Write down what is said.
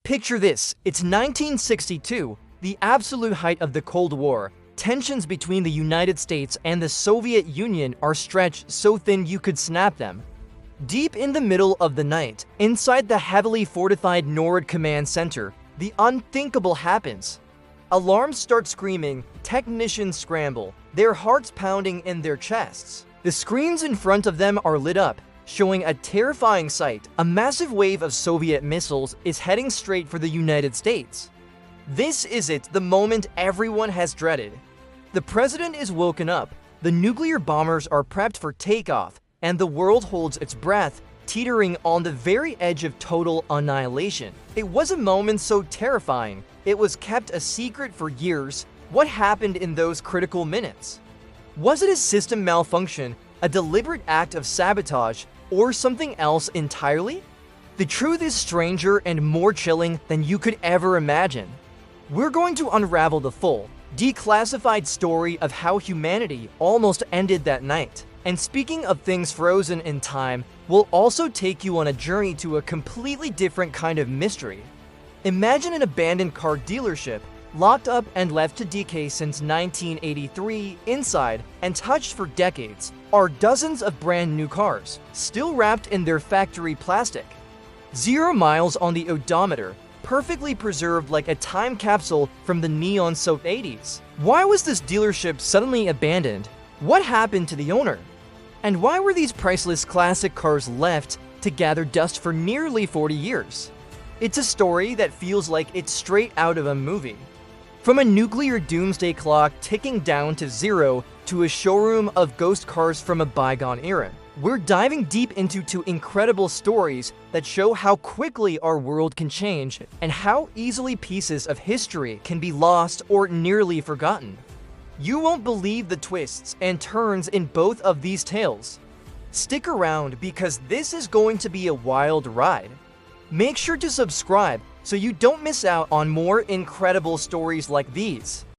Picture this, it's 1962, the absolute height of the Cold War. Tensions between the United States and the Soviet Union are stretched so thin you could snap them. Deep in the middle of the night, inside the heavily fortified NORAD command center, the unthinkable happens. Alarms start screaming, technicians scramble, their hearts pounding in their chests. The screens in front of them are lit up, showing a terrifying sight. A massive wave of Soviet missiles is heading straight for the United States. This is it, the moment everyone has dreaded. The president is woken up, the nuclear bombers are prepped for takeoff, and the world holds its breath, teetering on the very edge of total annihilation. It was a moment so terrifying, it was kept a secret for years. What happened in those critical minutes? Was it a system malfunction, a deliberate act of sabotage, or something else entirely? The truth is stranger and more chilling than you could ever imagine. We're going to unravel the full, declassified story of how humanity almost ended that night. And speaking of things frozen in time, we'll also take you on a journey to a completely different kind of mystery. Imagine an abandoned car dealership, locked up and left to decay since 1983. Inside, and touched for decades, are dozens of brand new cars, still wrapped in their factory plastic. 0 miles on the odometer, perfectly preserved like a time capsule from the neon-soaked 80s. Why was this dealership suddenly abandoned? What happened to the owner? And why were these priceless classic cars left to gather dust for nearly 40 years? It's a story that feels like it's straight out of a movie. From a nuclear doomsday clock ticking down to zero to a showroom of ghost cars from a bygone era, we're diving deep into two incredible stories that show how quickly our world can change and how easily pieces of history can be lost or nearly forgotten. You won't believe the twists and turns in both of these tales. Stick around because this is going to be a wild ride. Make sure to subscribe so you don't miss out on more incredible stories like these.